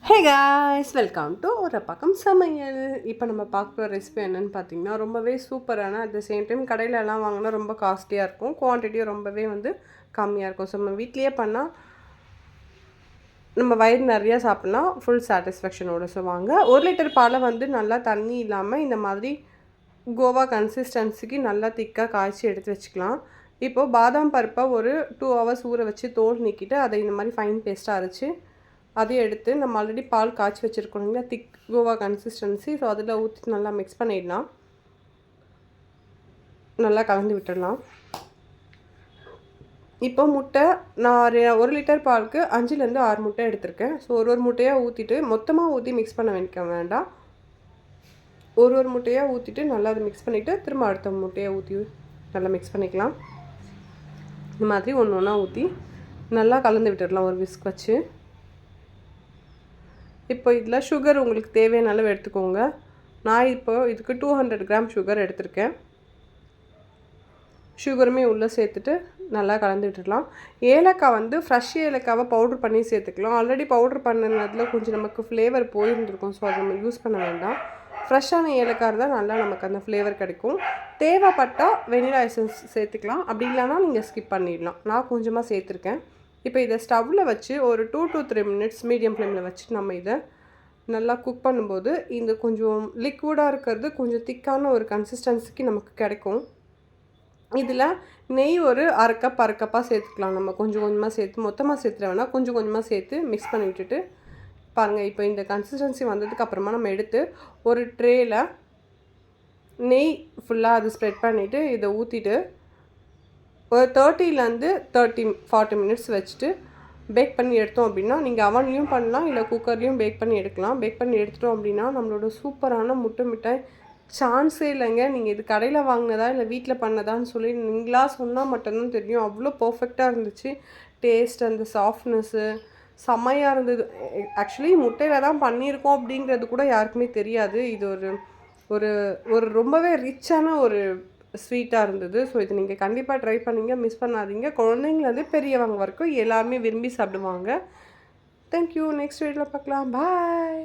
Hey guys, welcome to ஒரு பக்கம் சமையல். இப்போ நம்ம பார்க்குற ரெசிபி என்னென்னு பார்த்தீங்கன்னா, ரொம்பவே சூப்பரான, அட் த சேம் டைம் கடையிலலாம் வாங்கினா ரொம்ப காஸ்ட்லியாக இருக்கும், குவான்டிட்டியும் ரொம்பவே கம்மியாக இருக்கும். ஸோ நம்ம வீட்லேயே பண்ணால் நம்ம வயிறு நிறையா சாப்பிட்லாம், ஃபுல் சாட்டிஸ்ஃபேக்ஷனோடு. ஸோ வாங்க, 1 லிட்டர் பாலை நல்லா தண்ணி இல்லாமல் இந்த மாதிரி கோவா கன்சிஸ்டன்சிக்கு நல்லா திக்காக காய்ச்சி எடுத்து வச்சுக்கலாம். இப்போது பாதாம் பருப்பை ஒரு 2 ஹவர்ஸ் ஊற வச்சு தோல் நீக்கிட்டு அதை இந்த மாதிரி ஃபைன் பேஸ்ட்டாக அரைச்சி அதையும் எடுத்து நம்ம ஆல்ரெடி பால் காய்ச்சி வச்சுருக்கோம் இல்லைங்களா, திக் கோவா கன்சிஸ்டன்சி. ஸோ அதில் ஊற்றி நல்லா மிக்ஸ் பண்ணிடலாம், நல்லா கலந்து விட்டுடலாம். இப்போ முட்டை நான் 1 லிட்டர் பாலுக்கு 5லேருந்து 6 முட்டை எடுத்திருக்கேன். ஸோ ஒரு முட்டையாக ஊற்றிட்டு மொத்தமாக ஊற்றி மிக்ஸ் பண்ண வேண்டாம். ஒரு முட்டையாக ஊற்றிட்டு நல்லா அதை மிக்ஸ் பண்ணிவிட்டு திரும்ப அடுத்த முட்டையை ஊற்றி நல்லா மிக்ஸ் பண்ணிக்கலாம். இந்த மாதிரி ஒன்று ஒன்றா ஊற்றி நல்லா கலந்து விட்டுடலாம் ஒரு விஸ்க் வச்சு. இப்போ இதில் சுகர் உங்களுக்கு தேவையான அளவு எடுத்துக்கோங்க. நான் இப்போ இதுக்கு 200 கிராம் சுகர் எடுத்திருக்கேன். சுகருமே உள்ளே சேர்த்துட்டு நல்லா கலந்து விட்டுடலாம். ஏலக்காய் ஃப்ரெஷ் ஏலக்காவை பவுட்ரு பண்ணி சேர்த்துக்கலாம். ஆல்ரெடி பவுட்ரு பண்ணினதில் கொஞ்சம் நமக்கு ஃப்ளேவர் போயிருந்துருக்கும், ஸோ அதை நம்ம யூஸ் பண்ண வேண்டாம். ஃப்ரெஷ்ஷான ஏலக்காய் இருந்தால் நல்லா நமக்கு அந்த ஃப்ளேவர் கிடைக்கும். தேவைப்பட்டால் வெனிலா எசன்ஸ் சேர்த்துக்கலாம், அப்படி இல்லைனா நீங்கள் ஸ்கிப் பண்ணிடலாம். நான் கொஞ்சமாக சேர்த்துருக்கேன். இப்போ இதை ஸ்டவ்வில் வச்சு ஒரு 2 to 3 மினிட்ஸ் மீடியம் ஃப்ளேமில் வச்சுட்டு நம்ம இதை நல்லா குக் பண்ணும்போது இந்த கொஞ்சம் லிக்விடாக இருக்கிறது கொஞ்சம் திக்கான ஒரு கன்சிஸ்டன்சிக்கு நமக்கு கிடைக்கும். இதில் நெய் ஒரு அரை கப்பாக சேர்த்துக்கலாம். நம்ம கொஞ்சம் கொஞ்சமாக சேர்த்து மொத்தமாக சேர்த்துட வேணால் கொஞ்சம் கொஞ்சமாக சேர்த்து மிக்ஸ் பண்ணி விட்டுட்டு பாருங்கள். இப்போ இந்த கன்சிஸ்டன்சி வந்ததுக்கு அப்புறமா நம்ம எடுத்து ஒரு ட்ரேயில் நெய் ஃபுல்லாக அது ஸ்ப்ரெட் பண்ணிவிட்டு இதை ஊற்றிட்டு ஒரு 30-40 மினிட்ஸ் வச்சுட்டு பேக் பண்ணி எடுத்தோம் அப்படின்னா, நீங்கள் அவன்லேயும் பண்ணலாம், இல்லை குக்கர்லேயும் பேக் பண்ணி எடுக்கலாம். பேக் பண்ணி எடுத்துட்டோம் அப்படின்னா நம்மளோட சூப்பரான முட்டை மிட்டாய் சான்ஸே இல்லைங்க. நீங்கள் இது கடையில் வாங்கினதா இல்லை வீட்டில் பண்ணதான்னு சொல்லி நீங்களா சொன்னால் மட்டும்தான் தெரியும். அவ்வளோ பர்ஃபெக்டாக இருந்துச்சு. டேஸ்ட், அந்த சாஃப்ட்னஸ்ஸு செம்மையாக இருந்தது. ஆக்சுவலி முட்டையில் தான் பண்ணியிருக்கோம் அப்படிங்கிறது கூட யாருக்குமே தெரியாது. இது ஒரு ஒரு ஒரு ரொம்பவே ரிச்சான ஒரு ஸ்வீட்டாக இருந்தது. ஸோ இது நீங்கள் கண்டிப்பாக ட்ரை பண்ணிங்க, மிஸ் பண்ணாதீங்க. குழந்தைங்கலேருந்து பெரியவங்க வரைக்கும் எல்லாருமே விரும்பி சாப்பிடுவாங்க. தேங்க்யூ. நெக்ஸ்ட் வீடியோவில் பார்க்கலாம். பாய்.